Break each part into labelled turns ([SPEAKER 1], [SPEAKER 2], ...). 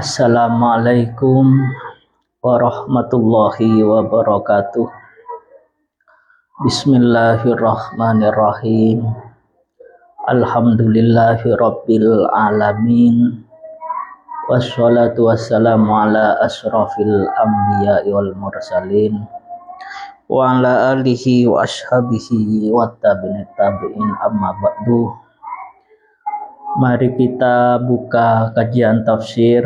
[SPEAKER 1] Assalamualaikum warahmatullahi wabarakatuh. Bismillahirrahmanirrahim. Alhamdulillahi rabbil alamin. Wassalatu wassalamu ala asrafil anbiya'i wal mursalin wa ala alihi wa ashabihi wa tabi'in amma ba'du. Mari kita buka kajian tafsir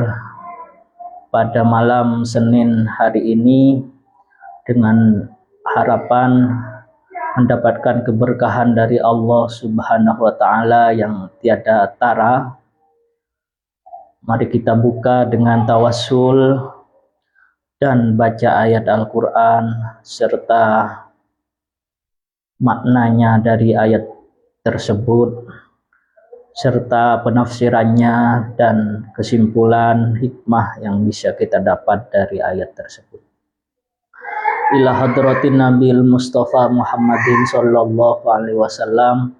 [SPEAKER 1] pada malam Senin hari ini dengan harapan mendapatkan keberkahan dari Allah Subhanahu wa taala yang tiada tara. Mari kita buka dengan tawassul dan baca ayat Al-Qur'an serta maknanya dari ayat tersebut serta penafsirannya dan kesimpulan hikmah yang bisa kita dapat dari ayat tersebut. Ila hadratin Nabil Mustafa Muhammadin sallallahu alaihi wasallam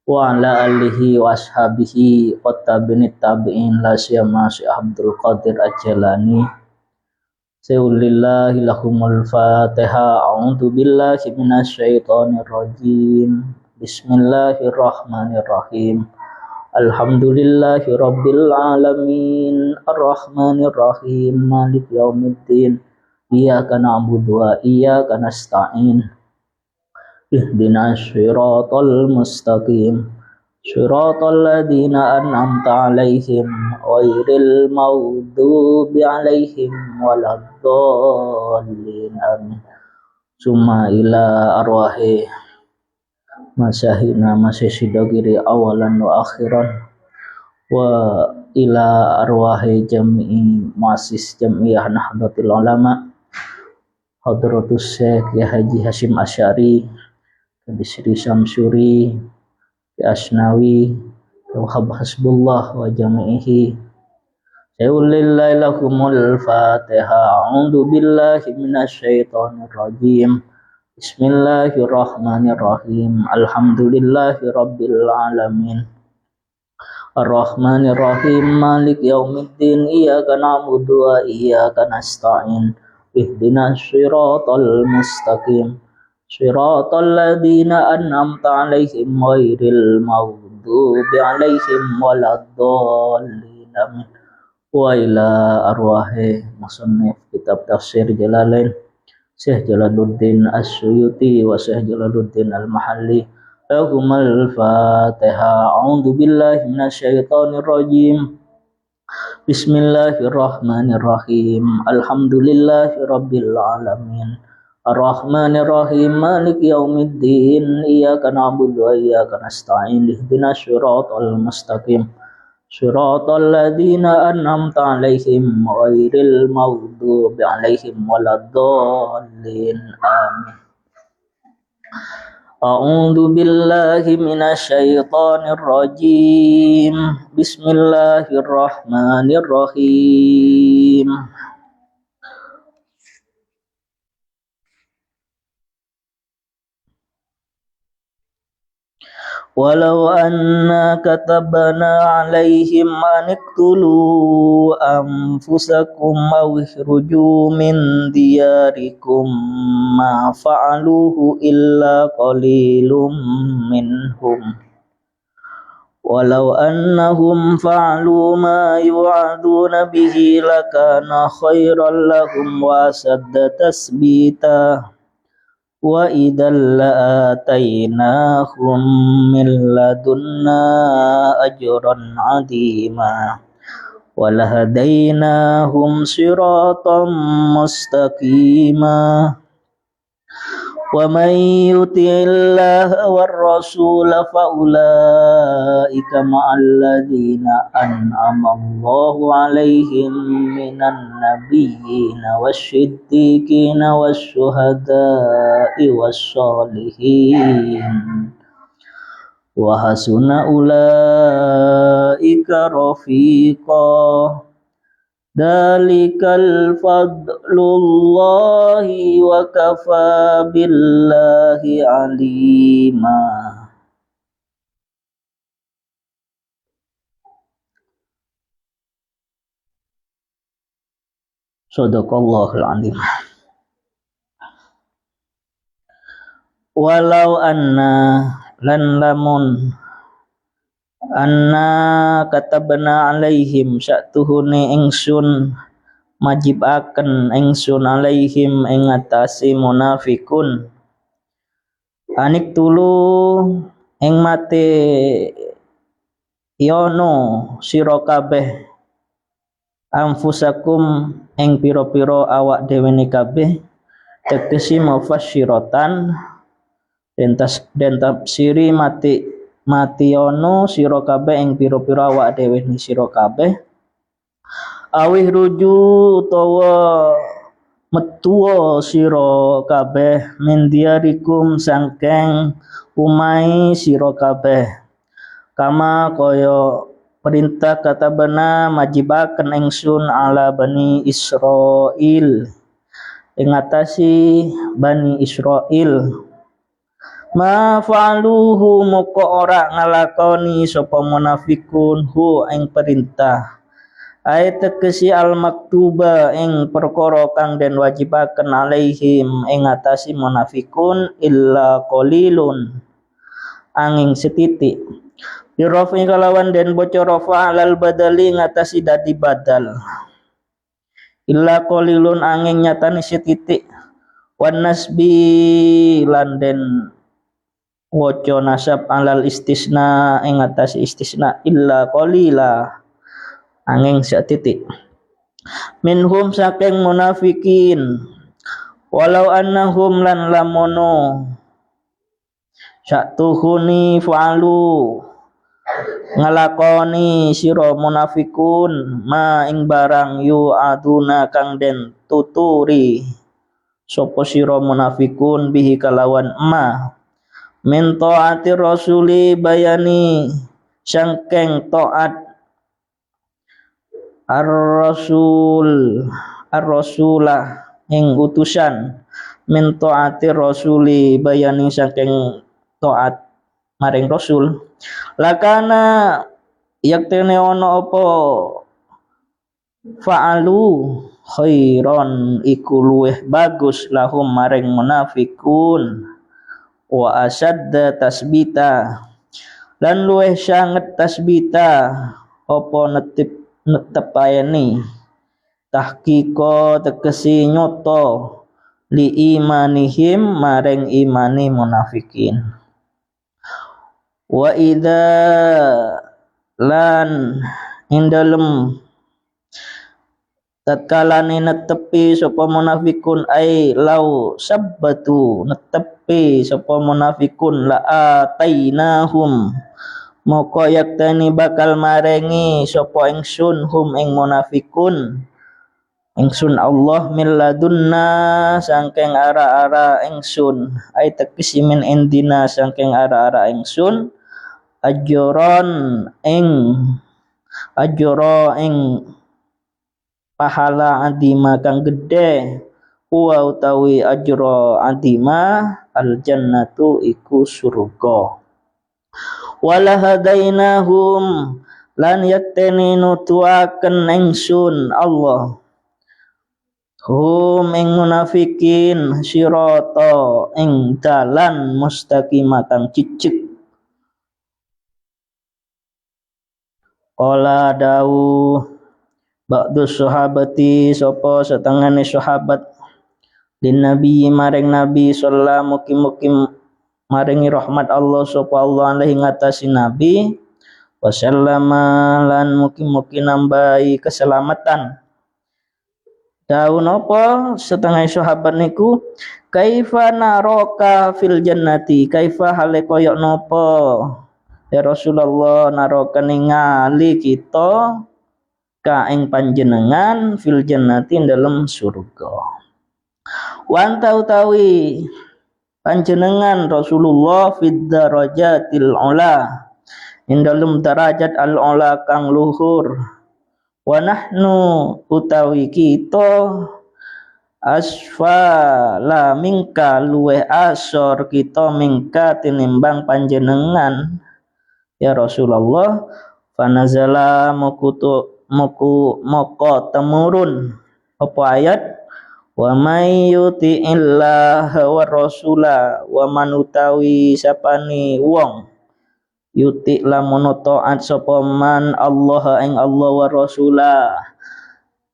[SPEAKER 1] wa ala alihi wa ashabihi wa tabi'in la siyama Syekh Abdul Qadir Al-Jilani. Seulillahi lahumul Fatihah. A'udzu billahi minasyaitonir rajim. Bismillahirrahmanirrahim. Alhamdulillahi rabbil alamin. Ar-Rahmanir Rahim. Malik yaumiddin. Iyyaka na'budu wa iyyaka nasta'in. Ihdinas siratal mustaqim. Siratal ladzina an'amta 'alaihim ghairil maghdubi 'alaihim waladdallin. Amin. Summa ila arwahi masyahina masyidogiri awalan wa akhiran wa ila arwahi jami'i muassis jam'iyah Nahdlatul Ulama Hadratus Syekh Ya Haji Hasyim Asy'ari Bisri Syamsuri Ya Asnawi wa hasbullah wa jami'ihi. Seulillahi lahumul Fatihah. A'udzu billahi minasyaitonir rajim. Bismillahirrahmanirrahim. Alhamdulillahi rabbil alamin. Ar-Rahmanir Rahim. Malik yaumiddin. Iyyaka na'budu wa iyyaka nasta'in. Ihdinas siratal mustaqim. Siratal ladzina an'amta 'alaihim ghairil maghdubi 'alaihim waladdallin. Amin. Wa ila arwahi musannif kitab tafsir Jalalain Syekh Jalaluddin As-Suyuti wa Syekh Jalaluddin Al-Mahalli. Lahumul Fatihah. A'udzu billahi minasyaitonir rajim. Bismillahirrahmanirrahim. Alhamdulillahi rabbil alamin. Ar-Rahmanir Rahim. Malik yaumiddin. Iyyaka na'budu wa iyyaka nasta'in. Ihdinas siratal mustaqim. Siratal ladzina an'amta 'alaihim ghairil maghdubi 'alaihim waladdallin. Amin. A'udzu billahi minasyaitonir rajim. Bismillahirrahmanirrahim. Walau anna katabna 'alaihim an iqtulu anfusakum aw ikhruju min diyarikum ma fa'aluhu illa qalilum minhum. Walau annahum fa'alu ma yu'aduna bihi lakana khairan lahum wa asadda tasbita. Wa idzal la'atainahum min ladunna ajran 'azima wa lahadainahum siratan mustaqima. Wa may yuti'illaha war rasula fa ulaika ma'al ladzina an'ama Allahu 'alaihim minan nabiyyina wasyiddiqina wasyuhada'i wassalihin wa hasuna ulaika rafiqa. Dalikal fadlullahi wa kafa billahi alima. Shadaqallahul adzim. Walau anna lan lamun anna katabna alaihim sya'tuhune ingsun majibaken ingsun alaihim ing atase munafikun anik tulu ing mate yono sira kabeh anfusakum ing pira-pira awak dhewe kabeh tegesi mufassiratan den tafsiri mati ono sira kabeh ing pira-pira awak dhewe ni sira kabeh awih ruju utawa metuwa sira kabeh min diarikum sangkeng umai sira kabeh kama kaya perintah kata bena majibaken ingsun ala bani Israil ing atasi bani Israil ma fa'aluhu moko ora ngalakoni sapa munafikun hu ing perintah ayat tegesi al maktuba ing perkara kang den wajibaken alaihim ing atasi munafikun illa qalilun angin setitik dirofi kalawan den bocor rafa alal badali ngatasi dadi badal illa qalilun angin nyatani setitik wan nasbi lan den waca nasab alal istisna ing atas istisna illa qalila angin setitik minhum saking munafikin walau annahum lan lamono syatuhuni fa'alu ngalakoni sira munafikun ma ing barang yu aduna kang den tuturi sapa sira munafikun bihi kalawan ma min ta'ati rasuli bayani sangkeng taat ar-rasulah ing utusan min ta'ati rasuli bayani sangkeng taat maring rasul lakana yaktene ono apa fa'alu khairon iku luweh bagus lahum maring munafikun wa asadda tasbita lan luweh sanget tasbita apa netepayani tahqiqa tegesi nyoto li imanihim maring imani munafikin wa idza lan indalem tatkala netepi sapa munafikun ai lau sabbatu netepi sapa munafikun la atainahum moko yaktani bakal marengi sapa ingsun hum ing munafikun ingsun Allah min ladunna sangkeng ara-ara ingsun ai tekisi min indina sangkeng ara-ara ingsun ajron ing pahala adima kang gede huwa utawi ajra adima al jannatu iku surga wala hadainahum lan yakteni nutuaken ingsun Allah hum ing munafikin sirata ing dalan mustaqimah kang cicik qala dawuh ba'du sahabati sapa setengahne sahabat din nabi maring nabi sallallahu mukim maringi rahmat Allah sapa Allah alaihi ngatasi nabi wasallama lan mukim nambahi keselamatan daun apa setengah sahabat niku kaifa naraka fil jannati kaifa hale koyok napa ya Rasulullah naraka ningali kita ka ing panjenengan fil jannati dalam surga wan utawi panjenengan Rasulullah fid darajatil ula ing dalem derajat al ula kang luhur wa nahnu utawi kita asfala mingka luweh asor kita mingka tinimbang panjenengan ya Rasulullah fanazala moko temurun Apa ayat? Wa may yuti'illaha wa rasula wa man utawi sapani wong yuti lamun taat sapa man Allah ing Allah wa rasula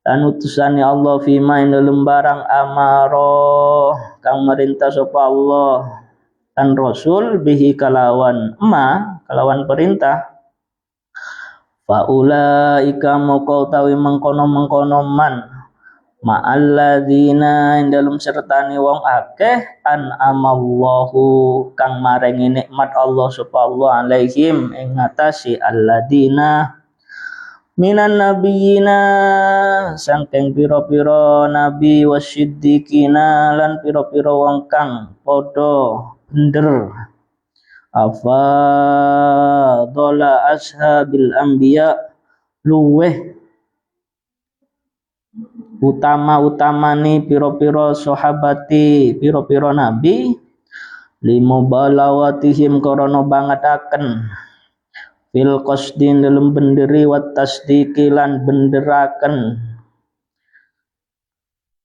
[SPEAKER 1] lan utusane Allah fima ing dalem barang amaro kang merintah sapa Allah dan Rasul bihi kalawan kalawan perintah faulaika moko utawi mengkono-mengkono man ma'alladzina ing dalem sertane wong akeh amallahu kang maringi nikmat Allah sapa Allah alaihim ing ngatasi alladzina minan nabiyina saking pira-pira nabi wasiddiqina lan pira-pira wong kang padha bener afadhala ashabil anbiya luweh utama-utamane pira-pira sahabati pira-pira nabi limubalawatihim karana bangetaken fil qasdin dalam benderi wat tasdiqi lan benderaken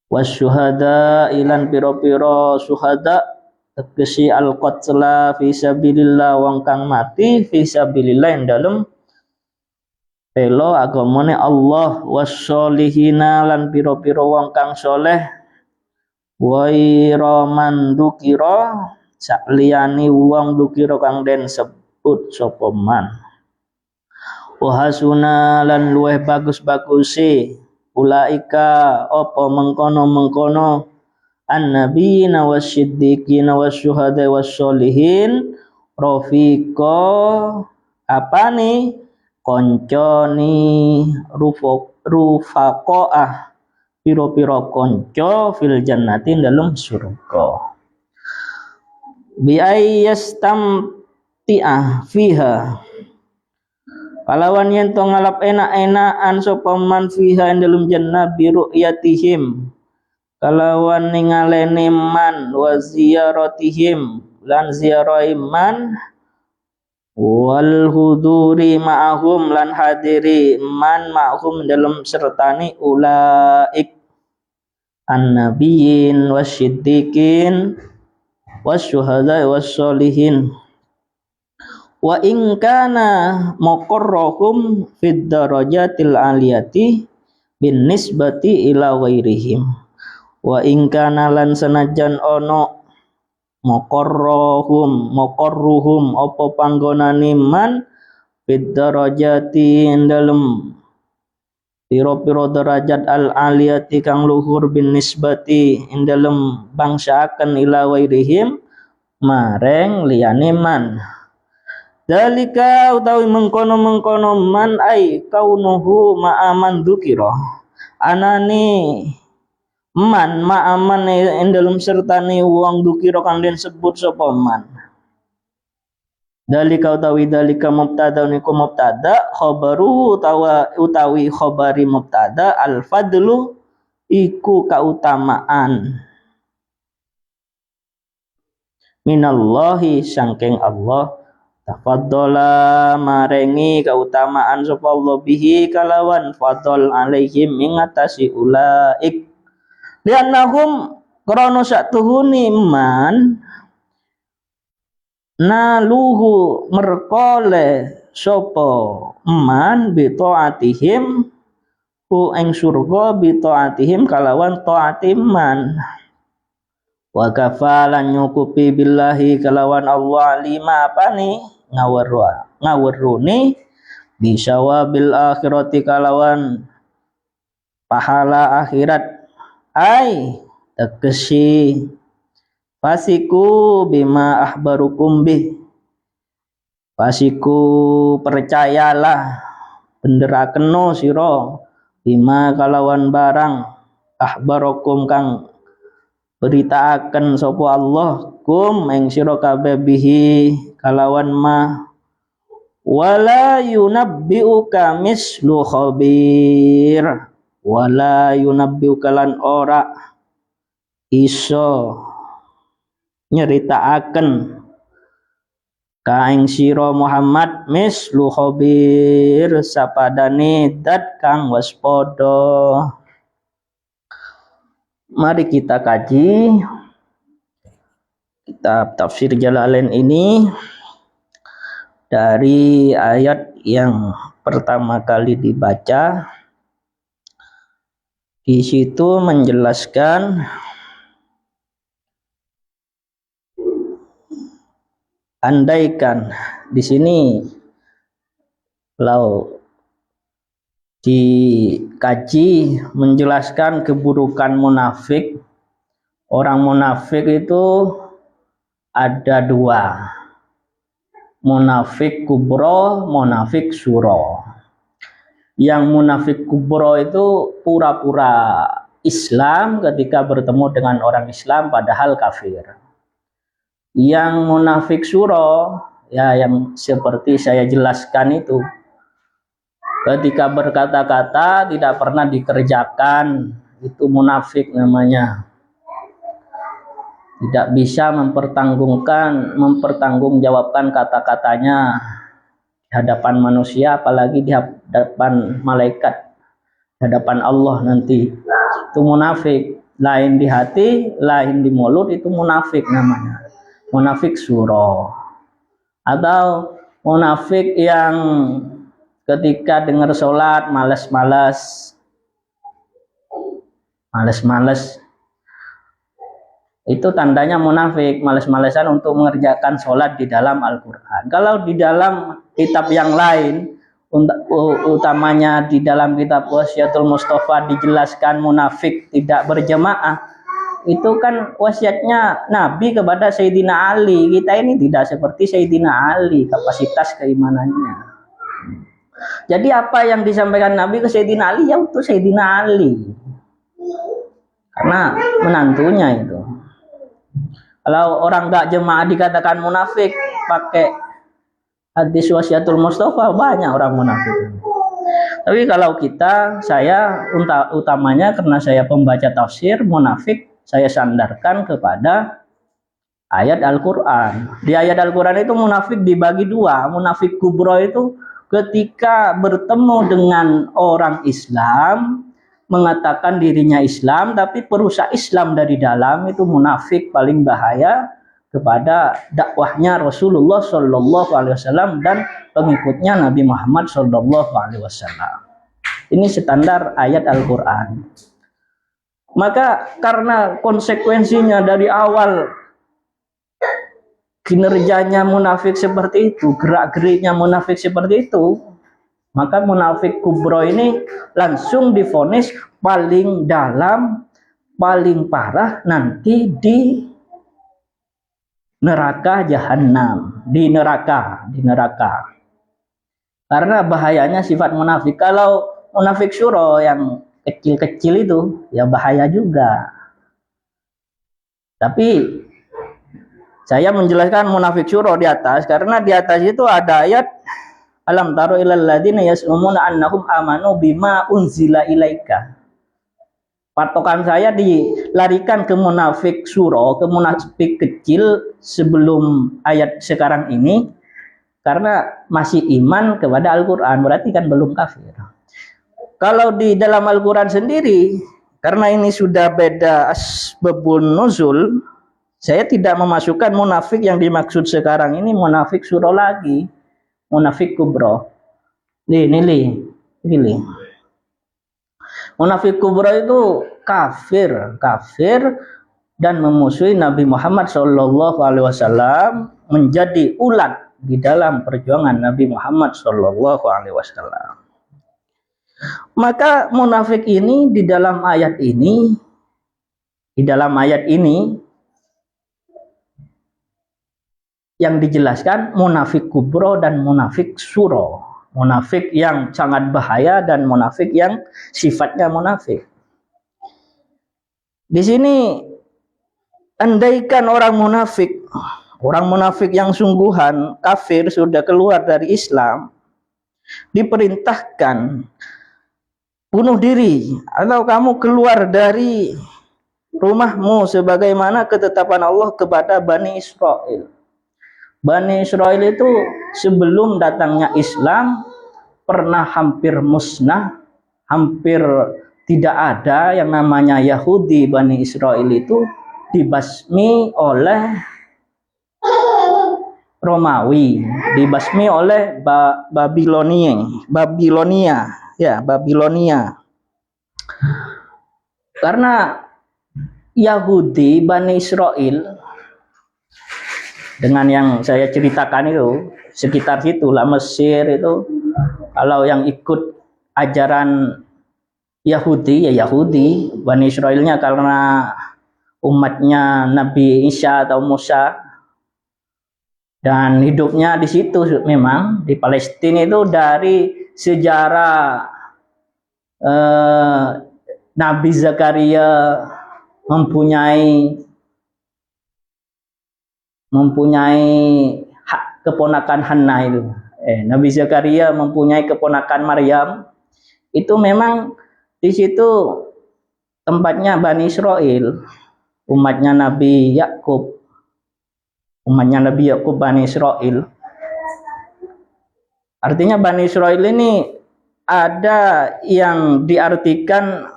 [SPEAKER 1] wasyuhada ilan pira-pira syuhada tegesi al qatla fi sabilillah wong kang mati fi sabilillah dalam pelo agamane Allah wasolihina lan pira-pira wong kang soleh waira man dukira sakliyane wong dukira kang den sebut sapa man wahasuna lan luweh bagus-bagusi ulaika apa mengkono-mengkono annabiyina wasiddiqina wasyuhada wassolihin rafiqa apane konconi rufaqaah piro-piro konco fil jannatin dalam surga bi ayyastamti'ah fiha kalawan yen to ngalap enak-enakan sapa man fiha ing dalam jannah bi ru'yatihim kalawan ningalene man wa ziyaratihim lan ziarah man wal huduri ma'ahum lan hadiri man ma'hum dalam sertani ulaik annabiyyin wasyiddiqin wasyuhada wassolihin wa in kana muqarrahum fid darajatil aliyati bin nisbati ila ghairihim wa in kana lan sanajan ono muqarruhum apa panggonane man fid darajati dalem pira-pira derajat al aliyati kang luhur bin nisbati ing dalem bangsaaken ila wairihim mareng liyane man dalika utawi mengkono-mengkono man ai kaunuhu ma'aman dzukira anane man ma'aman ing dalem sertane wong dukira kang den sebut sapa man dalika utawi dalika mubtada niku mubtada khabaru utawi khabari mubtada al fadlu iku kautamaan minallahi sangking Allah tafaddala marengi kautamaan sapa Allah bihi kalawan fadl alaihim ingatasi ulaik liannahum krono satuhuni man naluhu merkole sopo man bi taatihim ku ing surga bi taatihim kalawan taati man wa kafalan nyukupi billahi kalawan Allah lima apani ngawuruni bisawabil akhirati kalawan pahala akhirat ai tegesi fasiku bima ahbarukum bih fasiku percayalah benderakeno sira bima kalawan barang ahbarukum kang beritaaken sapa Allah kum ing sira kabeh bihi kalawan ma wala yunabbiuka mislu khabir wala yunabbiuka lan ora iso nyeritaaken ka ing sira Muhammad mislu khabir sapadane dat kang waspada Mari kita kaji kitab tafsir Jalalain ini dari ayat yang pertama kali dibaca. Di situ menjelaskan andaikan, di sini kalau dikaji menjelaskan keburukan munafik. Orang munafik itu ada dua, munafik kubro, munafik suro. Yang munafik kubro itu pura-pura Islam ketika bertemu dengan orang Islam padahal kafir. Yang munafik suro, ya yang seperti saya jelaskan itu, ketika berkata-kata tidak pernah dikerjakan, itu munafik namanya. Tidak bisa mempertanggungjawabkan kata-katanya di hadapan manusia, apalagi di hadapan malaikat, di hadapan Allah nanti. Itu munafik. Lain di hati, lain di mulut, itu munafik namanya. Munafik suro. Atau munafik yang ketika dengar sholat males-males, itu tandanya munafik, males-malesan untuk mengerjakan sholat di dalam Al-Quran. Kalau di dalam kitab yang lain, utamanya di dalam kitab Wasiatul Mustafa dijelaskan munafik tidak berjamaah. Itu kan wasiatnya Nabi kepada Sayyidina Ali. Kita ini tidak seperti Sayyidina Ali kapasitas keimanannya. Jadi apa yang disampaikan Nabi ke Sayyidina Ali ya untuk Sayyidina Ali, karena menantunya itu. Kalau orang gak jemaah dikatakan munafik, pakai hadis Wasiatul Mustafa, banyak orang munafik. Tapi kalau saya utamanya karena saya pembaca tafsir, munafik saya sandarkan kepada ayat Al-Quran. Di ayat Al-Quran itu munafik dibagi dua. Munafik kubro itu ketika bertemu dengan orang Islam, mengatakan dirinya Islam, tapi perusak Islam dari dalam, itu munafik paling bahaya kepada dakwahnya Rasulullah Shallallahu Alaihi Wasallam dan pengikutnya Nabi Muhammad Shallallahu Alaihi Wasallam. Ini standar ayat Al-Quran. Maka karena konsekuensinya dari awal kinerjanya munafik seperti itu, gerak-geriknya munafik seperti itu, maka munafik kubro ini langsung divonis paling dalam, paling parah nanti di neraka jahanam, di neraka. Karena bahayanya sifat munafik. Kalau munafik suro yang kecil-kecil itu ya bahaya juga. Tapi saya menjelaskan munafik suro di atas karena di atas itu ada ayat alam taro ilal ladzina yas'umuna annahum amanu bima unzila ilaika. Patokan saya dilarikan ke munafik suro, ke munafik kecil sebelum ayat sekarang ini, karena masih iman kepada Al-Quran, berarti kan belum kafir. Kalau di dalam Al-Quran sendiri, karena ini sudah beda asbabun nuzul, saya tidak memasukkan munafik yang dimaksud sekarang ini munafik suro lagi, munafik kubro. Ini. Munafik kubro itu kafir dan memusuhi Nabi Muhammad Shallallahu Alaihi Wasallam, menjadi ulat di dalam perjuangan Nabi Muhammad Shallallahu Alaihi Wasallam. Maka munafik ini di dalam ayat ini yang dijelaskan munafik kubro dan munafik suro, munafik yang sangat bahaya dan munafik yang sifatnya munafik. Di sini andaikan orang munafik yang sungguhan kafir sudah keluar dari Islam, diperintahkan bunuh diri atau kamu keluar dari rumahmu sebagaimana ketetapan Allah kepada Bani Israel. Bani Israel itu sebelum datangnya Islam pernah hampir musnah, hampir tidak ada yang namanya Yahudi Bani Israel itu dibasmi oleh Romawi, dibasmi oleh Babilonia, ya, Babilonia. Karena Yahudi Bani Israel dengan yang saya ceritakan itu sekitar situ lah, Mesir itu, kalau yang ikut ajaran Yahudi ya Yahudi, Bani Israelnya karena umatnya Nabi Isa atau Musa dan hidupnya di situ. Memang di Palestina itu dari sejarah Nabi Zakaria mempunyai hak keponakan Hana itu. Nabi Zakaria mempunyai keponakan Maryam. Itu memang di situ tempatnya Bani Israel, umatnya Nabi Yakub. Umatnya Nabi Yakub Bani Israel. Artinya Bani Israel ini ada yang diartikan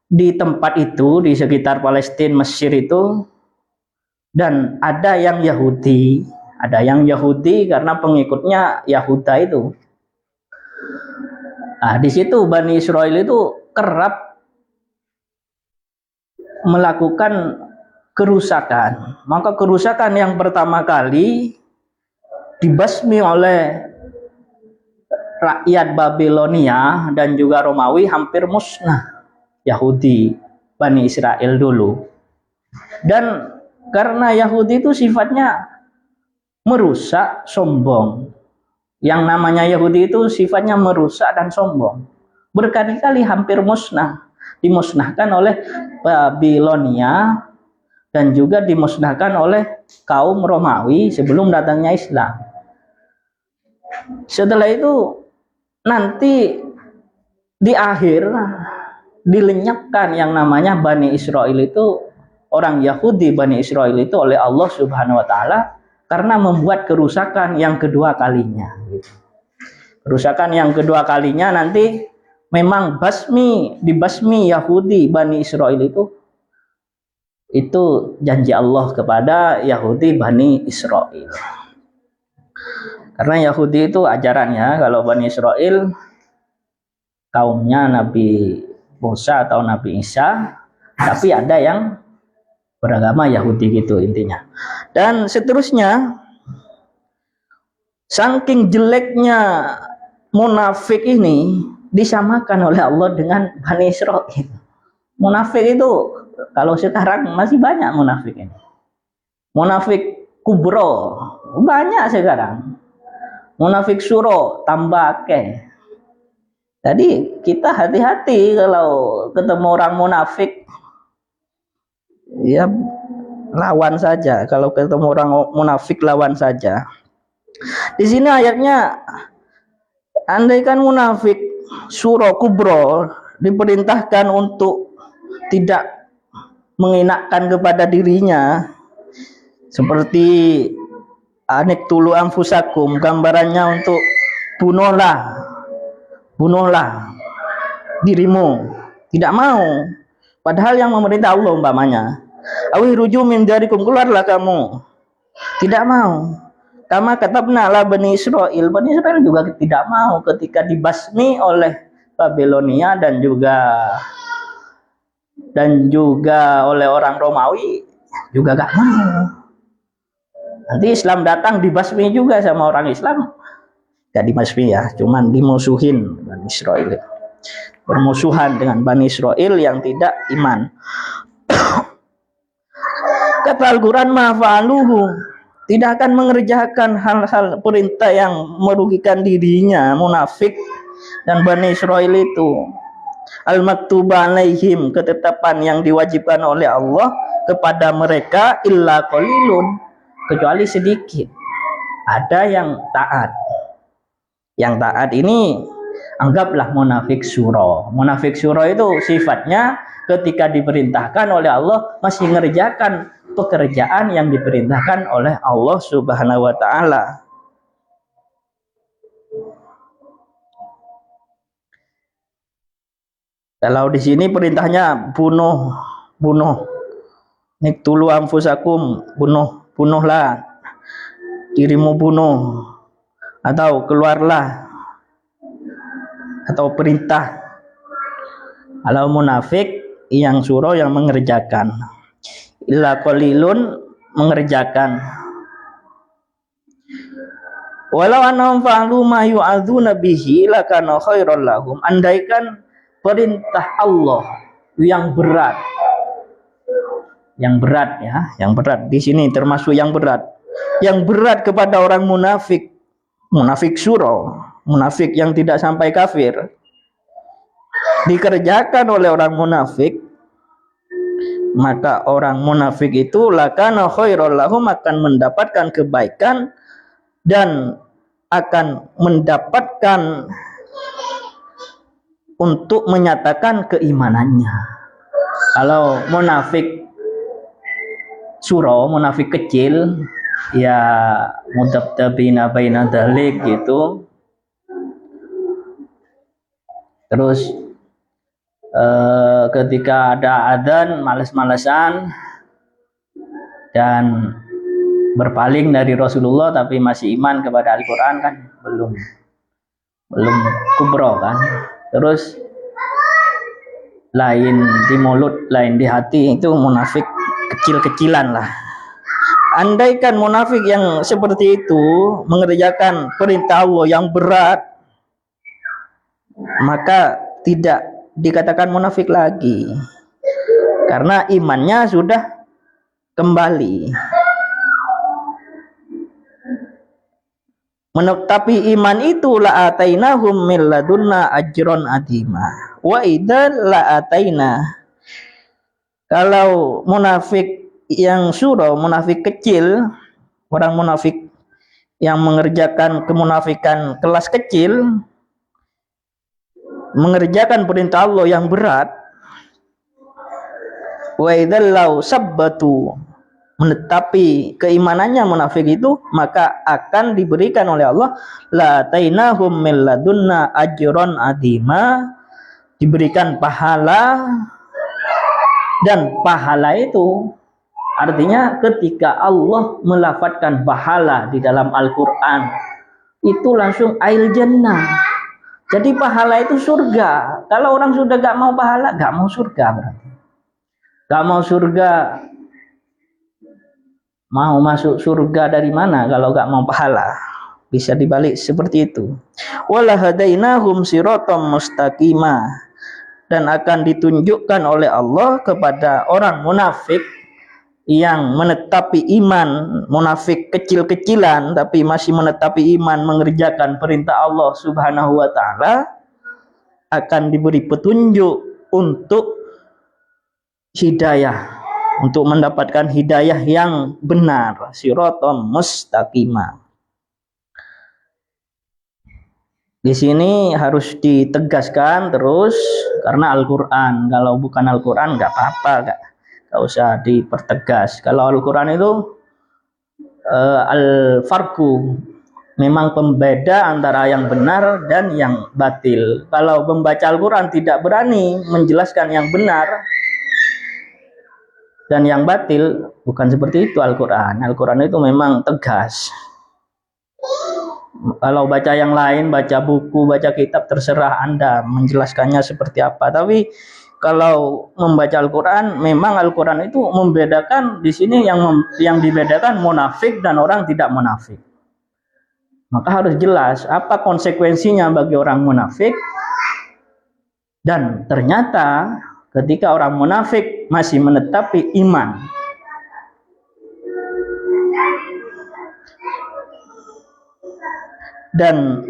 [SPEAKER 1] di tempat itu, di sekitar Palestina, Mesir itu, dan ada yang Yahudi. Ada yang Yahudi karena pengikutnya Yahuda itu. Nah, di situ Bani Israel itu kerap melakukan kerusakan. Maka kerusakan yang pertama kali dibasmi oleh rakyat Babilonia dan juga Romawi, hampir musnah Yahudi Bani Israel dulu. Dan karena Yahudi itu sifatnya merusak, sombong. Yang namanya Yahudi itu sifatnya merusak dan sombong. Berkali-kali hampir musnah. Dimusnahkan oleh Babilonia dan juga dimusnahkan oleh kaum Romawi sebelum datangnya Islam. Setelah itu nanti di akhir dilenyapkan yang namanya Bani Israel itu, orang Yahudi Bani Israel itu oleh Allah Subhanahu wa taala karena membuat kerusakan yang kedua kalinya. Kerusakan yang kedua kalinya nanti memang dibasmi Yahudi Bani Israel itu janji Allah kepada Yahudi Bani Israel. Karena Yahudi itu ajarannya, kalau Bani Israel kaumnya Nabi Musa atau Nabi Isa, tapi ada yang beragama Yahudi gitu intinya. Dan seterusnya, saking jeleknya munafik ini disamakan oleh Allah dengan Bani Israel. Munafik itu kalau sekarang masih banyak munafik ini. Munafik kubro banyak sekarang. Munafik suro tambah akeh. Jadi kita hati-hati kalau ketemu orang munafik, ya lawan saja. Kalau ketemu orang munafik lawan saja. Di sini ayatnya, andaikan munafik suro kubro diperintahkan untuk tidak menginakkan kepada dirinya, seperti anik tulu anfusakum, gambarannya untuk bunuhlah dirimu, tidak mau. Padahal yang memerintah Allah umpamanya, awi ruju min darikum, keluarlah kamu, tidak mau. Kama katabna ala Bani Israel, Bani Israel juga tidak mau ketika dibasmi oleh Babilonia dan juga oleh orang Romawi, juga gak mau. Nanti Islam datang dibasmi juga sama orang Islam, gak dibasmi ya, cuman dimusuhin Bani Israel, bermusuhan dengan Bani Israel yang tidak iman. Kata Al-Quran, ma'fa'aluhu, tidak akan mengerjakan hal-hal perintah yang merugikan dirinya munafik dan Bani Israel itu. Al-maktuba alaihim, ketetapan yang diwajibkan oleh Allah kepada mereka, illa qalilun, kecuali sedikit. Ada yang taat. Yang taat ini anggaplah munafik suro. Munafik suro itu sifatnya ketika diperintahkan oleh Allah masih mengerjakan pekerjaan yang diperintahkan oleh Allah Subhanahu wa taala. Kalau di sini perintahnya bunuh, bunuh. Niktulu anfusakum, bunuhlah dirimu, bunuh, atau keluarlah, atau perintah. Kalau munafik yang suruh, yang mengerjakan. Illa qalilun, mengerjakan. Walau annahum fa'alu ma yu'adzuna bihi lakana khairal lahum. Andaikan perintah Allah yang berat, yang berat di sini termasuk yang berat kepada orang munafik, munafik suro, munafik yang tidak sampai kafir, dikerjakan oleh orang munafik, maka orang munafik itu lakana khairul lahum, akan mendapatkan kebaikan dan akan mendapatkan untuk menyatakan keimanannya. Kalau munafik suro, munafik kecil, ya mudabdabina baina dzalik gitu. Terus ketika ada adzan males-malesan dan berpaling dari Rasulullah tapi masih iman kepada Al-Quran, kan belum kubro kan. Terus lain di mulut, lain di hati, itu munafik kecil-kecilan lah. Andaikan munafik yang seperti itu mengerjakan perintah Allah yang berat, maka tidak dikatakan munafik lagi, karena imannya sudah kembali. Tapi iman itu la atainahum min ladunna ajron adima wa idzal la ataina. Kalau munafik yang suro, munafik kecil, orang munafik yang mengerjakan kemunafikan kelas kecil, mengerjakan perintah Allah yang berat, wa idzal lau sabbatu, menetapi keimanannya munafik itu, maka akan diberikan oleh Allah la tainahum min ladunna ajron adima, diberikan pahala. Dan pahala itu artinya ketika Allah melafadzkan pahala di dalam Al-Quran, itu langsung ail jannah. Jadi pahala itu surga. Kalau orang sudah gak mau pahala, gak mau surga berarti. Gak mau surga, mau masuk surga dari mana kalau gak mau pahala? Bisa dibalik seperti itu. Wala hadainahum siratam mustaqimah, dan akan ditunjukkan oleh Allah kepada orang munafik yang menetapi iman, munafik kecil-kecilan tapi masih menetapi iman, mengerjakan perintah Allah Subhanahu wa taala, akan diberi petunjuk untuk hidayah, untuk mendapatkan hidayah yang benar, siratal mustaqimah. Di sini harus ditegaskan terus, karena Al-Quran. Kalau bukan Al-Quran nggak apa-apa, nggak usah dipertegas. Kalau Al-Quran itu al-farqu, memang pembeda antara yang benar dan yang batil. Kalau membaca Al-Quran tidak berani menjelaskan yang benar dan yang batil, bukan seperti itu Al-Quran. Al-Quran itu memang tegas. Kalau baca yang lain, baca buku, baca kitab, terserah Anda menjelaskannya seperti apa. Tapi kalau membaca Al-Quran, memang Al-Quran itu membedakan. Di sini yang dibedakan munafik dan orang tidak munafik. Maka harus jelas apa konsekuensinya bagi orang munafik. Dan ternyata ketika orang munafik masih menetapi iman, dan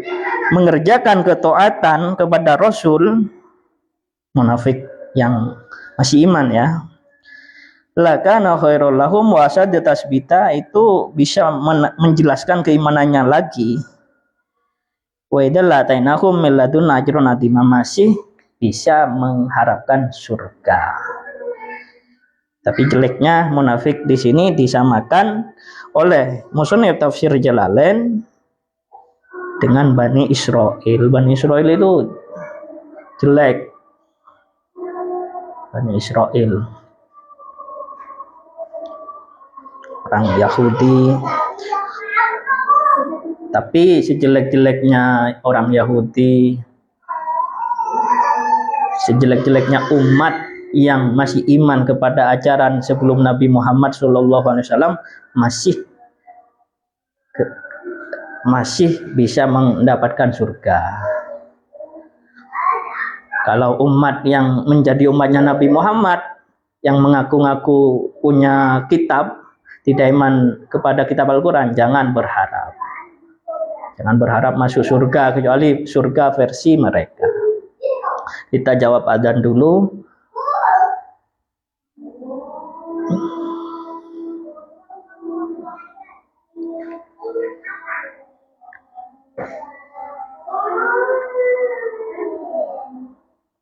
[SPEAKER 1] mengerjakan ketaatan kepada Rasul, munafik yang masih iman ya, lakana khairul lahum wa asadda tasbita, itu bisa menjelaskan keimanannya lagi. Wa idzal latainahum min ladunna ajrun adima, masih bisa mengharapkan surga. Tapi jeleknya munafik di sini disamakan oleh musannif tafsir Jalalain dengan Bani Israel. Bani Israel itu jelek, Bani Israel, orang Yahudi. Tapi sejelek-jeleknya orang Yahudi, sejelek-jeleknya umat yang masih iman kepada ajaran sebelum Nabi Muhammad SAW masih bisa mendapatkan surga. Kalau umat yang menjadi umatnya Nabi Muhammad, yang mengaku-ngaku punya kitab, tidak iman kepada kitab Al-Quran, jangan berharap. Jangan berharap masuk surga, kecuali surga versi mereka. Kita jawab adzan dulu.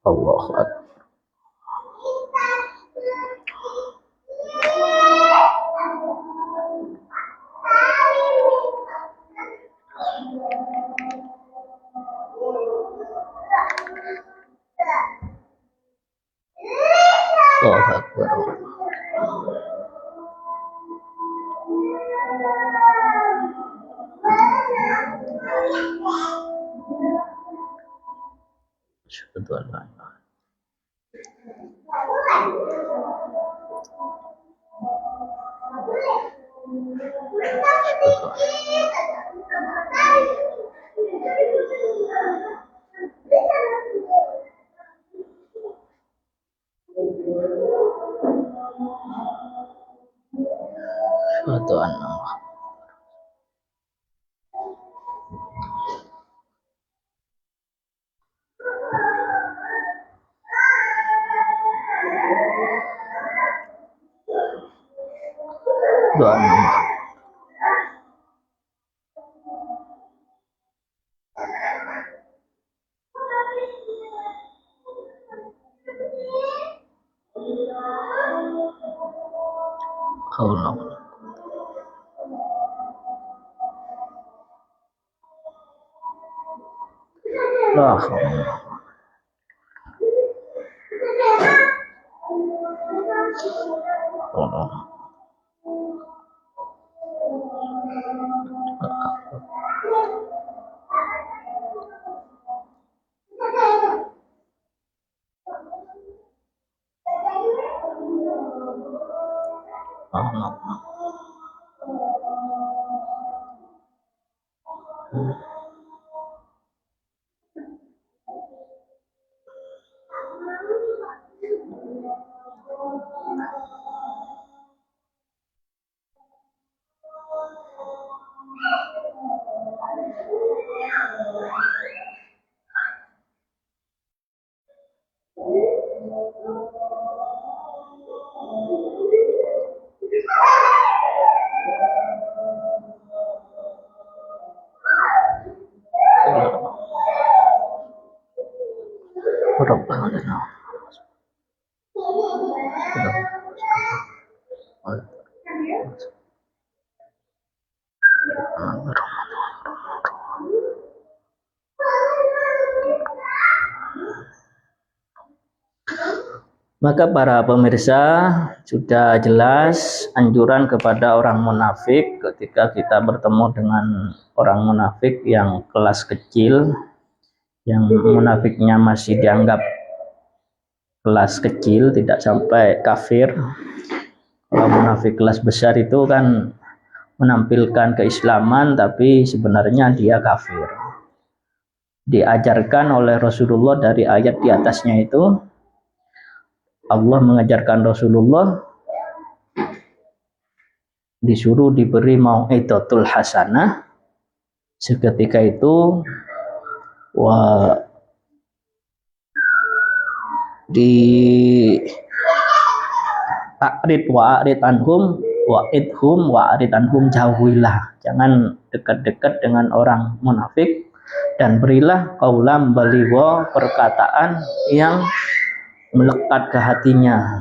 [SPEAKER 1] Allahu Akbar. Allahu Akbar. Asyhadu an la ilaha asyhadu anna Muhammad. Doa Allah. Allah. Maka para pemirsa, sudah jelas anjuran kepada orang munafik ketika kita bertemu dengan orang munafik yang kelas kecil, yang munafiknya masih dianggap kelas kecil, tidak sampai kafir. Kalau munafik kelas besar itu kan menampilkan keislaman tapi sebenarnya dia kafir. Diajarkan oleh Rasulullah dari ayat di atasnya itu, Allah mengajarkan Rasulullah disuruh diberi mau'izatul hasanah. Seketika itu di ta'rid wa'rid anhum wa'idhum wa'rid anhum, jauhilah, jangan dekat-dekat dengan orang munafik, dan berilah qaulam baligha, perkataan yang melekat ke hatinya,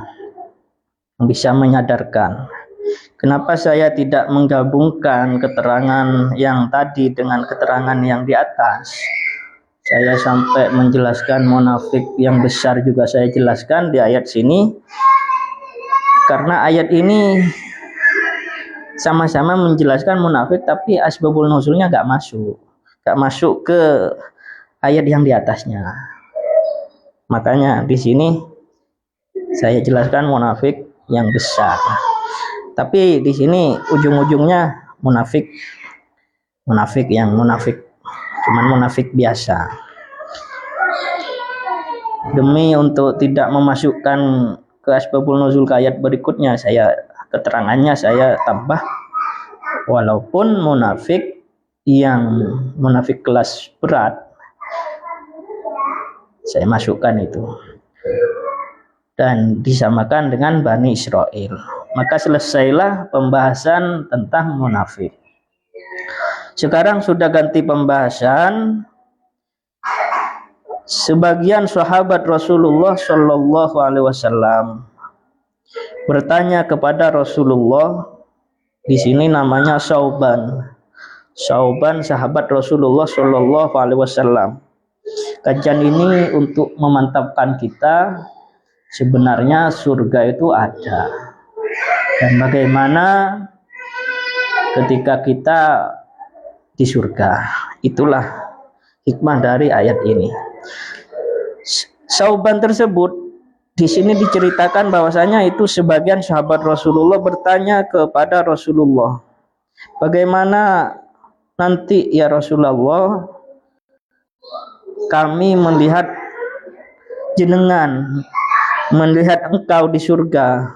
[SPEAKER 1] yang bisa menyadarkan. Kenapa saya tidak menggabungkan keterangan yang tadi dengan keterangan yang di atas? Saya sampai menjelaskan munafik yang besar juga saya jelaskan di ayat sini, karena ayat ini sama-sama menjelaskan munafik tapi asbabul nuzulnya gak masuk ke ayat yang di atasnya. Makanya di sini saya jelaskan munafik yang besar. Tapi di sini ujung-ujungnya munafik cuman munafik biasa. Demi untuk tidak memasukkan ke asbabul nuzul ke ayat berikutnya, keterangannya saya tambah, walaupun munafik kelas berat saya masukkan itu dan disamakan dengan Bani Israel. Maka selesailah pembahasan tentang munafik. Sekarang sudah ganti pembahasan. Sebagian sahabat Rasulullah Shallallahu Alaihi Wasallam bertanya kepada Rasulullah. Di sini namanya Sauban, sahabat Rasulullah Shallallahu Alaihi Wasallam. Kajian ini untuk memantapkan kita sebenarnya surga itu ada, dan bagaimana ketika kita di surga. Itulah hikmah dari ayat ini. Sauban tersebut di sini diceritakan bahwasanya itu sebagian sahabat Rasulullah bertanya kepada Rasulullah, bagaimana nanti ya Rasulullah kami melihat jenengan, melihat engkau di surga,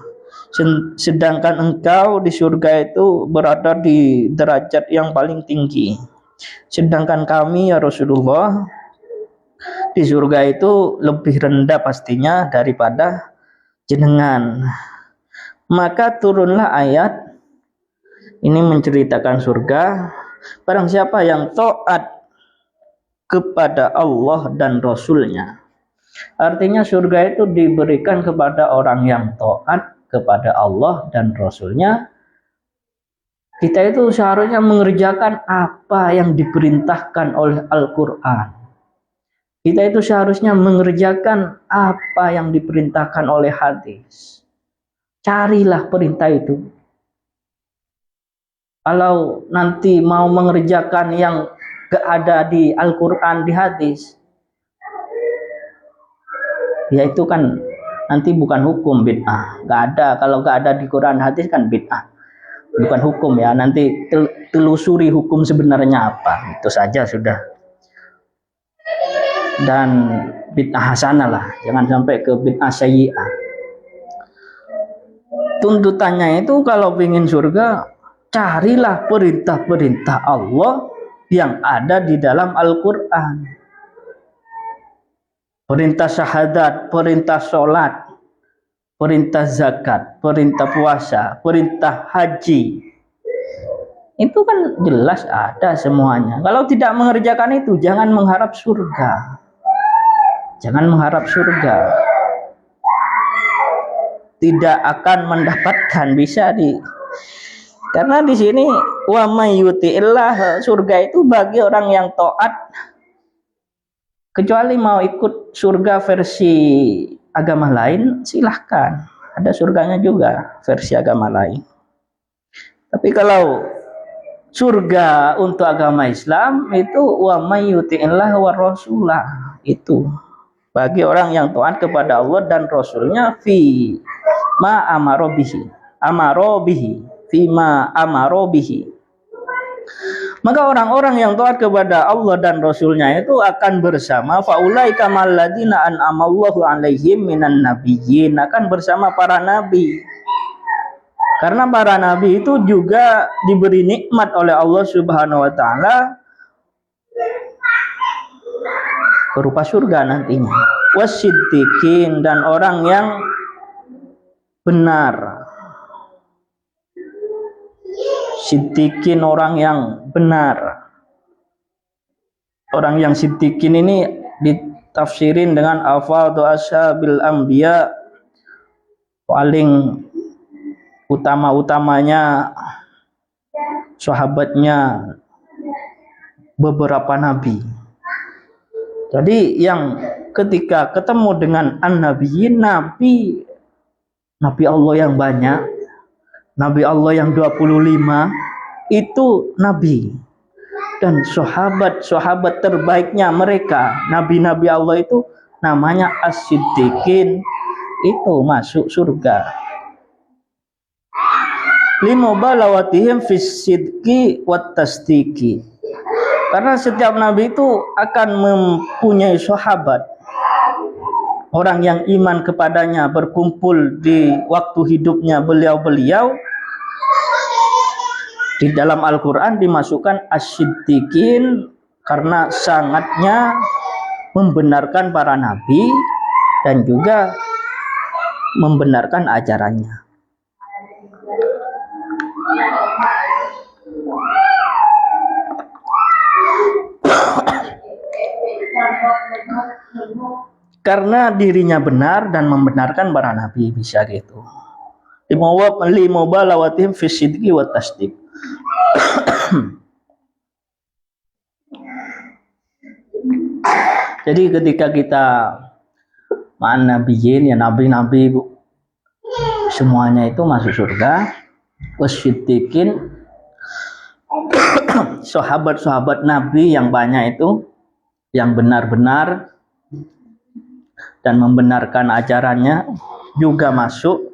[SPEAKER 1] sedangkan engkau di surga itu berada di derajat yang paling tinggi, sedangkan kami ya Rasulullah di surga itu lebih rendah pastinya daripada jenengan. Maka turunlah ayat ini menceritakan surga. Barang siapa yang taat kepada Allah dan Rasulnya, artinya surga itu diberikan kepada orang yang taat kepada Allah dan Rasulnya. Kita itu seharusnya mengerjakan apa yang diperintahkan oleh Al-Quran. Kita itu seharusnya mengerjakan apa yang diperintahkan oleh hadis. Carilah perintah itu. Kalau nanti mau mengerjakan yang gak ada di Al-Quran, di hadis, ya itu kan nanti bukan hukum, bid'ah. Gak ada, kalau gak ada di Quran hadis kan bid'ah, bukan hukum ya. Nanti telusuri hukum sebenarnya apa, itu saja sudah. Dan bid'ah hasanah lah, jangan sampai ke bid'ah sayyi'ah. Tuntutannya itu kalau ingin surga, carilah perintah-perintah Allah yang ada di dalam Al-Quran. Perintah syahadat, perintah sholat, perintah zakat, perintah puasa, perintah haji. Itu kan jelas ada semuanya. Kalau tidak mengerjakan itu, jangan mengharap surga. Jangan mengharap surga. Tidak akan mendapatkan, karena di sini wa may yuti'illah, surga itu bagi orang yang taat. Kecuali mau ikut surga versi agama lain, silahkan. Ada surganya juga versi agama lain. Tapi kalau surga untuk agama Islam itu wa may yuti'illah wa rasulah, itu bagi orang yang taat kepada Allah dan Rasulnya fi ma amaro bihi fi ma amaro bihi. Maka orang-orang yang taat kepada Allah dan Rasulnya itu akan bersama faulaika malladzina an'amallahu alaihim minan nabiyyin, akan bersama para nabi. Karena para nabi itu juga diberi nikmat oleh Allah Subhanahu wa taala berupa surga nantinya. Wasiddiqin, dan orang yang benar. Siddiqin, orang yang benar. Orang yang siddiqin ini ditafsirin dengan afadhu ashabil anbiya, paling utama-utamanya sahabatnya beberapa nabi. Jadi yang ketika ketemu dengan an-nabiyyin, nabi Allah yang banyak, nabi Allah yang 25 itu nabi, dan sahabat terbaiknya mereka, nabi-nabi Allah itu namanya as-siddiqin, itu masuk surga. Limubalawatihim fis sidqi wat tasdiqi, karena setiap nabi itu akan mempunyai sahabat, orang yang iman kepadanya, berkumpul di waktu hidupnya beliau-beliau. Di dalam Al-Quran dimasukkan as-siddiqin karena sangatnya membenarkan para nabi dan juga membenarkan ajarannya. Karena dirinya benar dan membenarkan para nabi, bisa gitu. Limubalawatihim fis sidqi wat tasdiq. Jadi ketika kita ma'an nabiyyin, ya nabi-nabi semuanya itu masuk surga. Wasiddiqin, sahabat-sahabat nabi yang banyak itu yang benar-benar dan membenarkan ajarannya juga masuk.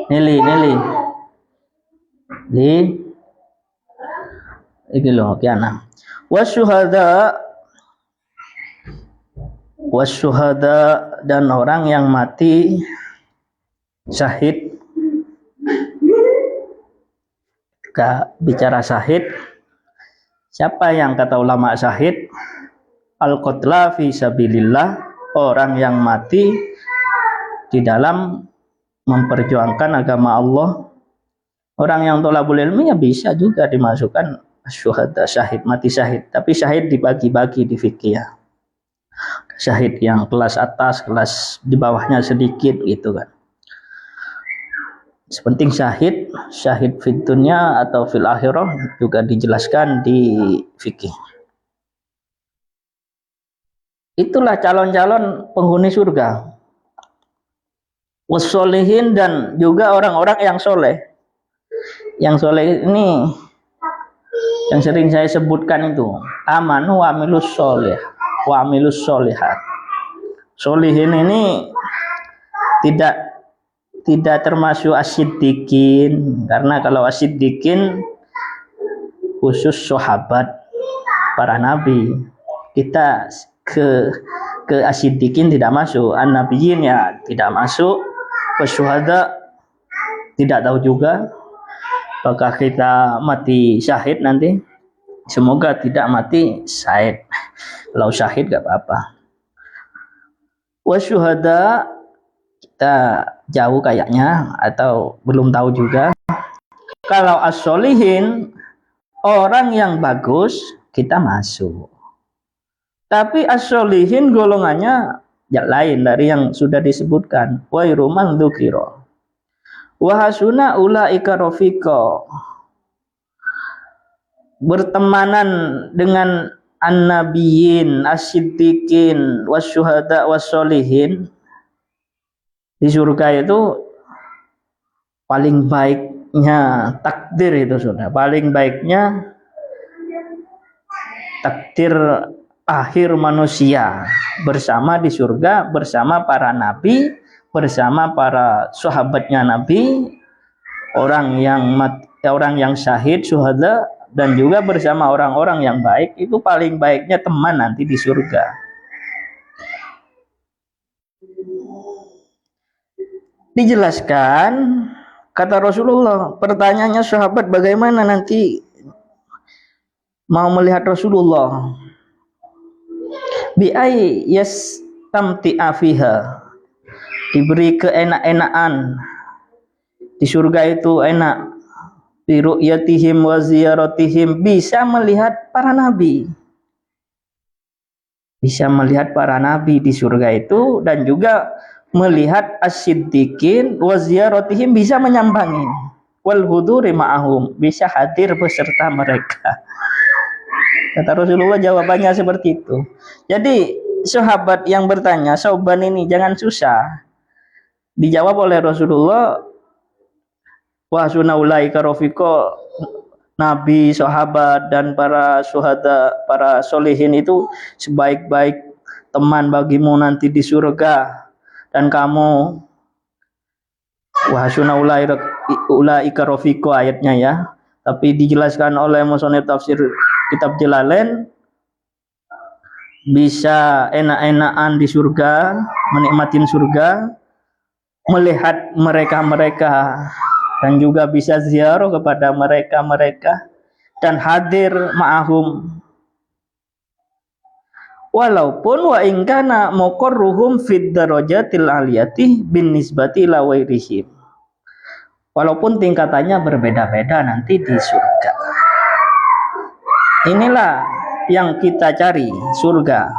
[SPEAKER 1] Nili iki lho kiana. Wasyuhada dan orang yang mati syahid. Bicara syahid, siapa yang kata ulama syahid? Al-qatla fi sabilillah, orang yang mati di dalam memperjuangkan agama Allah. Orang yang thalabul ilmi ya bisa juga dimasukkan syuhada, syahid, mati syahid. Tapi syahid dibagi-bagi di fikih ya. Syahid yang kelas atas, kelas di bawahnya sedikit gitu kan. Sepenting syahid fid dunya atau fil akhirah juga dijelaskan di fikih. Itulah calon-calon penghuni surga. Wassolihin, dan juga orang-orang yang soleh. Yang soleh ini yang sering saya sebutkan itu amanu wa amilus soleh wa amilus solehat. Solihin ini tidak termasuk as-siddiqin, karena kalau as-siddiqin khusus sahabat para nabi. Kita ke as-siddiqin tidak masuk, an-nabiyyin ya tidak masuk, wasyuhada tidak tahu juga apakah kita mati syahid nanti. Semoga tidak mati syahid. Kalau syahid gak apa-apa. Wasyuhada kita jauh kayaknya atau belum tahu juga. Kalau as-solihin, orang yang bagus, kita masuk. Tapi as-solihin golongannya lain dari yang sudah disebutkan. Wa iruman dzukira wa hasuna ulaika rafiqa, bertemanan dengan an-nabiyyin, as-siddiqin, wasyuhada, wassolihin. Di surga itu paling baiknya takdir itu sudah. Paling baiknya takdir akhir manusia bersama di surga, bersama para nabi, bersama para sahabatnya nabi, orang yang syahid, syuhada, dan juga bersama orang-orang yang baik. Itu paling baiknya teman nanti di surga. Dijelaskan, kata Rasulullah, pertanyaannya sahabat, bagaimana nanti mau melihat Rasulullah? Bi'ai yastamti'a fiha, diberi keenak-enakan di surga itu, enak. Bi ru'yatihim wa ziyaratihim, bisa melihat para nabi. Bisa melihat para nabi di surga itu, dan juga melihat as-siddiqin wa ziyaratihim, bisa menyambangi. Wal huduri ma'ahum, bisa hadir beserta mereka. Kata Rasulullah jawabannya seperti itu. Jadi sahabat yang bertanya, Sauban ini jangan susah. Dijawab oleh Rasulullah, wa sunaulaika rafiqa, Nabi, sahabat, dan para syuhada, para solehin itu sebaik-baik teman bagimu nanti di surga. Dan kamu, wa sunaulaika rafiqa ayatnya ya. Tapi dijelaskan oleh musannif tafsir kitab Jalalain, bisa enak-enakan di surga, menikmatin surga, melihat mereka-mereka, dan juga bisa ziarah kepada mereka-mereka dan hadir ma'ahum. Walaupun wa in kana muqarruhum fid darajatil aliyati bin nisbati ila wairihim. Walaupun tingkatannya berbeda-beda nanti di surga. Inilah yang kita cari, surga.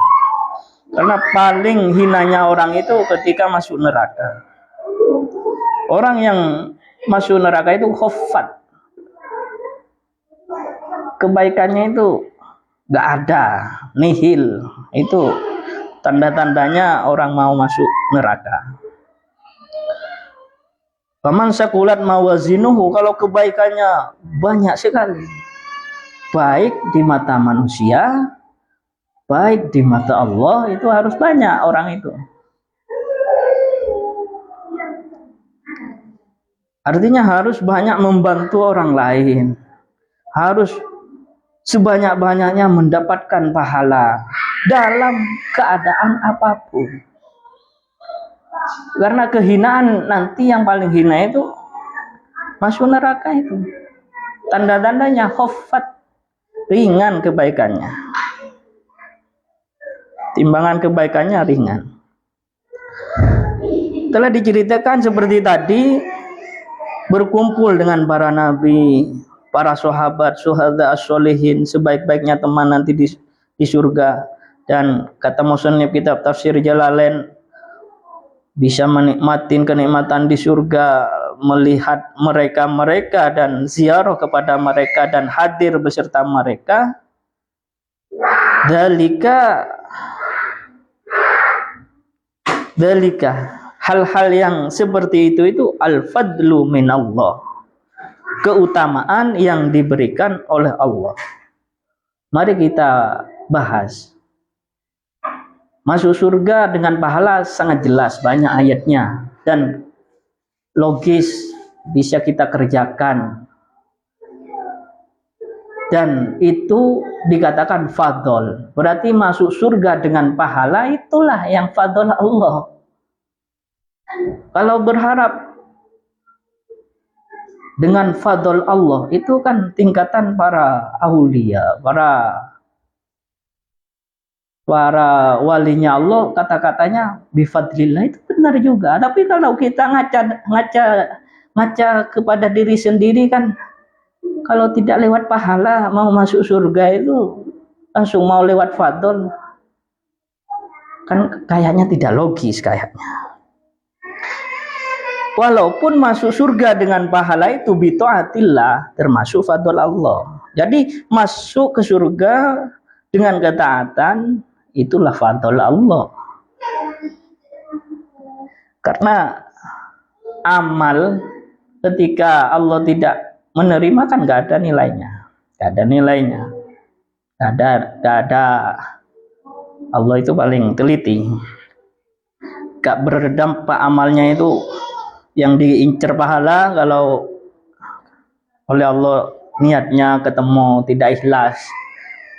[SPEAKER 1] Karena paling hinanya orang itu ketika masuk neraka. Orang yang masuk neraka itu khuffat, kebaikannya itu gak ada, nihil. Itu tanda-tandanya orang mau masuk neraka. Faman sakulat mawazinuhu, kalau kebaikannya banyak sekali, baik di mata manusia, baik di mata Allah, itu harus banyak orang itu. Artinya harus banyak membantu orang lain, harus sebanyak-banyaknya mendapatkan pahala dalam keadaan apapun. Karena kehinaan nanti yang paling hina itu masuk neraka itu. Tanda-tandanya khuffat, ringan kebaikannya. Timbangan kebaikannya ringan. Telah diceritakan seperti tadi, berkumpul dengan para nabi, para sahabat, syuhada as-solihin, sebaik-baiknya teman nanti di surga. Dan kata musannif kitab tafsir Jalalain, bisa menikmati kenikmatan di surga, melihat mereka-mereka dan ziarah kepada mereka dan hadir beserta mereka. Dalika hal-hal yang seperti itu al-fadlu minallah, keutamaan yang diberikan oleh Allah. Mari kita bahas. Masuk surga dengan pahala sangat jelas, banyak ayatnya dan logis, bisa kita kerjakan. Dan itu dikatakan fadl. Berarti masuk surga dengan pahala, itulah yang fadl Allah. Kalau berharap dengan fadl Allah, itu kan tingkatan para aulia, para walinya Allah, kata-katanya bifadlillah, itu benar juga. Tapi kalau kita ngaca kepada diri sendiri kan, kalau tidak lewat pahala mau masuk surga itu langsung mau lewat fadl, kan kayaknya tidak logis kayaknya. Walaupun masuk surga dengan pahala itu bitaatillah, termasuk fadl Allah. Jadi masuk ke surga dengan ketaatan, itulah fadl Allah. Karena amal ketika Allah tidak menerima kan gak ada nilainya, gak ada. Allah itu paling teliti, gak berdampak amalnya itu yang diincar pahala. Kalau oleh Allah niatnya ketemu tidak ikhlas,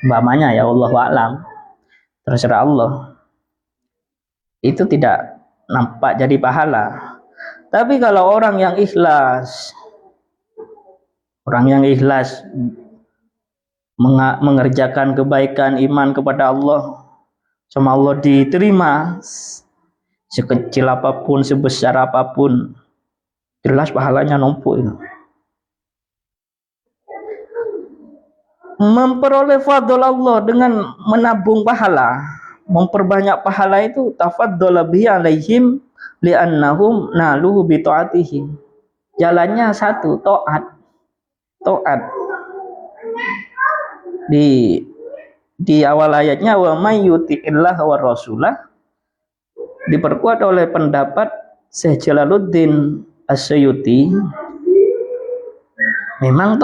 [SPEAKER 1] umpamanya ya Allah wa'lam, terserah Allah, itu tidak nampak jadi pahala. Tapi kalau orang yang ikhlas mengerjakan kebaikan, iman kepada Allah, sama Allah diterima, sekecil apapun, sebesar apapun, jelas pahalanya numpuk itu. Memperoleh fadl Allah dengan menabung pahala, memperbanyak pahala itu, tafaddala bihi alaihim li'annahum naluhu bi ta'atihim. Jalannya satu, taat. di awal ayatnya wa may yuti'illah wa rasulah, diperkuat oleh pendapat Syekh Jalaluddin As-Suyuti, memang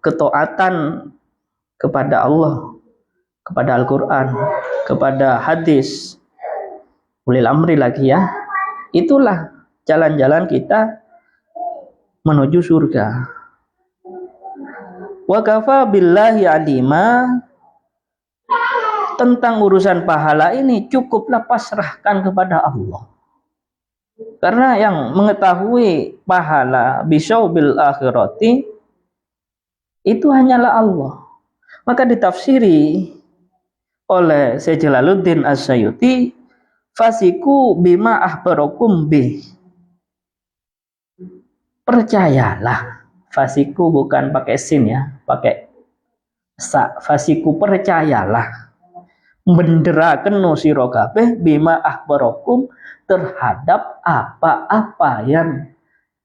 [SPEAKER 1] ketaatan kepada Allah, kepada Al-Quran, kepada hadis ulil amri lagi ya, itulah jalan-jalan kita menuju surga. Wa kafa billahi alima, tentang urusan pahala ini cukuplah pasrahkan kepada Allah, karena yang mengetahui pahala bisaubil akhirati itu hanyalah Allah. Maka ditafsiri oleh Syekh Jalaluddin As-Suyuti, fasiku bima ahbarakum bih, percayalah. Fasiku bukan pakai sin ya, pakai sa. Fasiku percayalah, menderaken no sira kabeh bima ahbarakum, terhadap apa-apa yang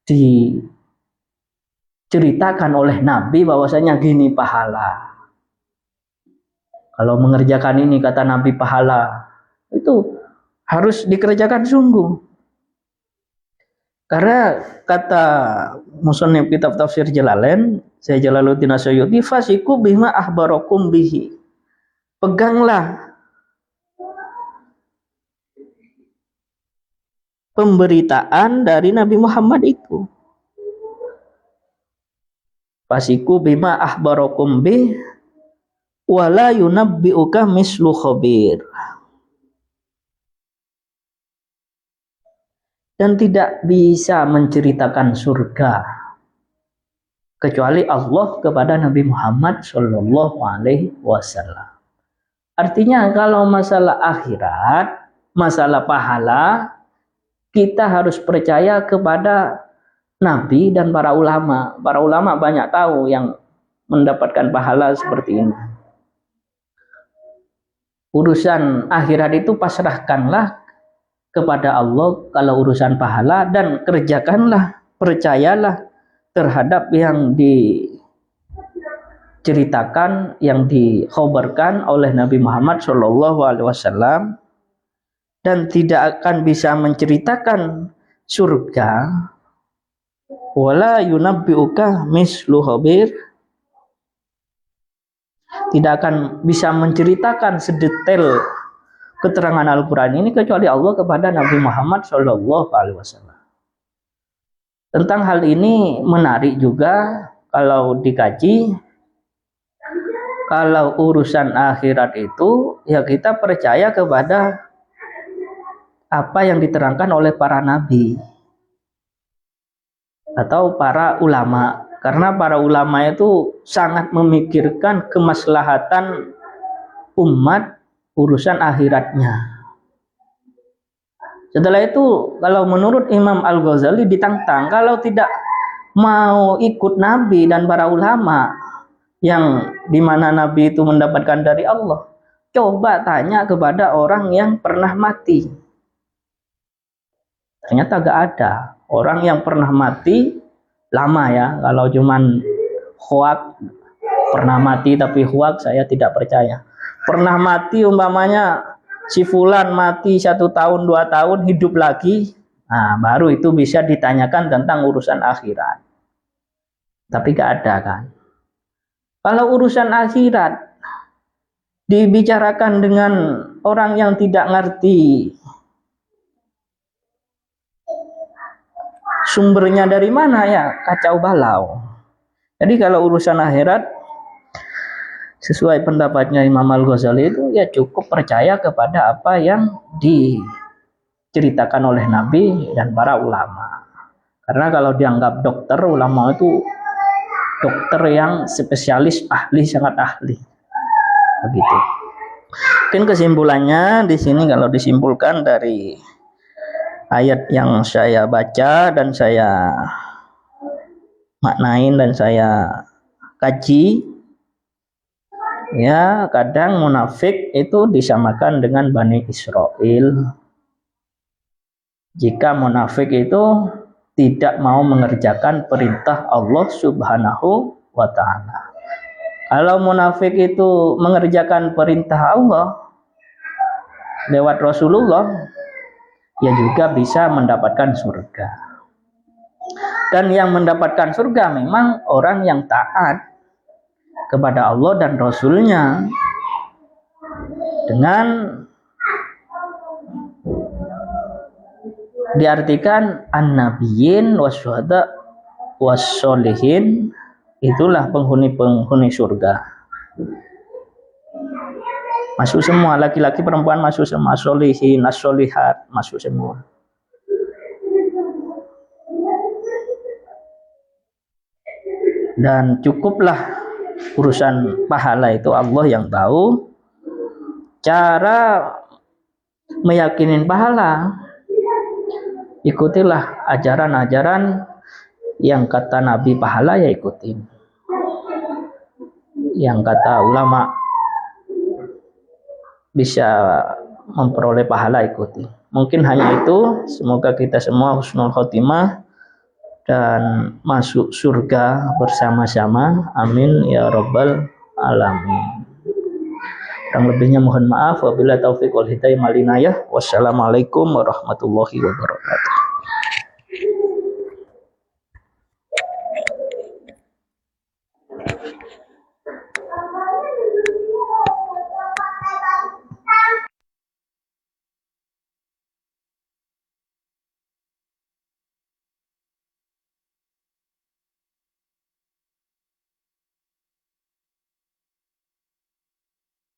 [SPEAKER 1] diceritakan oleh Nabi bahwasanya gini pahala. Kalau mengerjakan ini kata Nabi pahala, itu harus dikerjakan sungguh. Karena kata musannif kitab tafsir Jalalain, Syekh Jalaluddin As-Suyuti, fasiku bima ahbarakum bihi, peganglah pemberitaan dari Nabi Muhammad itu. Fasiku bima ahbarakum bih wala yunabbi'uka mislu khabir, dan tidak bisa menceritakan surga kecuali Allah kepada Nabi Muhammad Shallallahu Alaihi Wasallam. Artinya kalau masalah akhirat, masalah pahala, kita harus percaya kepada Nabi dan para ulama. Para ulama banyak tahu yang mendapatkan pahala seperti ini. Urusan akhirat itu pasrahkanlah kepada Allah kalau urusan pahala, dan kerjakanlah, percayalah terhadap yang diceritakan, yang dikhabarkan oleh Nabi Muhammad SAW, dan tidak akan bisa menceritakan surga wala yunabbi'uka mislu khabir, tidak akan bisa menceritakan sedetail keterangan Al-Quran ini kecuali Allah kepada Nabi Muhammad SAW. Tentang hal ini menarik juga kalau dikaji. Kalau urusan akhirat itu ya kita percaya kepada apa yang diterangkan oleh para nabi atau para ulama, karena para ulama itu sangat memikirkan kemaslahatan umat urusan akhiratnya. Setelah itu kalau menurut Imam Al-Ghazali ditantang, kalau tidak mau ikut Nabi dan para ulama yang dimana Nabi itu mendapatkan dari Allah, coba tanya kepada orang yang pernah mati. Ternyata gak ada orang yang pernah mati lama ya. Kalau cuman hoak pernah mati tapi hoak, saya tidak percaya. Pernah mati umpamanya si fulan mati 1 tahun 2 tahun hidup lagi, nah baru itu bisa ditanyakan tentang urusan akhirat. Tapi gak ada kan. Kalau urusan akhirat dibicarakan dengan orang yang tidak ngerti sumbernya dari mana, ya kacau balau. Jadi kalau urusan akhirat sesuai pendapatnya Imam Al-Ghazali itu ya cukup percaya kepada apa yang diceritakan oleh Nabi dan para ulama. Karena kalau dianggap dokter, ulama itu dokter yang spesialis, ahli, sangat ahli. Begitu. Mungkin kesimpulannya di sini, kalau disimpulkan dari ayat yang saya baca dan saya maknain dan saya kaji, ya kadang munafik itu disamakan dengan Bani Israel. Jika munafik itu tidak mau mengerjakan perintah Allah Subhanahu wa ta'ala. Kalau munafik itu mengerjakan perintah Allah lewat Rasulullah, ya juga bisa mendapatkan surga. Dan yang mendapatkan surga memang orang yang taat kepada Allah dan Rasulnya, dengan diartikan an-nabiyyin wasyuhada wassolihin, itulah penghuni-penghuni surga. Masuk semua, laki-laki perempuan masuk semua, solihin, as-solihat masuk semua. Dan cukuplah urusan pahala itu Allah yang tahu. Cara meyakinin pahala, ikutilah ajaran-ajaran yang kata Nabi pahala, ya ikutin. Yang kata ulama bisa memperoleh pahala, ikuti. Mungkin hanya itu. Semoga kita semua husnul khotimah dan masuk surga bersama-sama. Amin ya rabbal alamin. Kurang lebihnya mohon maaf. Wabillahi taufiq wal hidayah. Wassalamualaikum warahmatullahi wabarakatuh.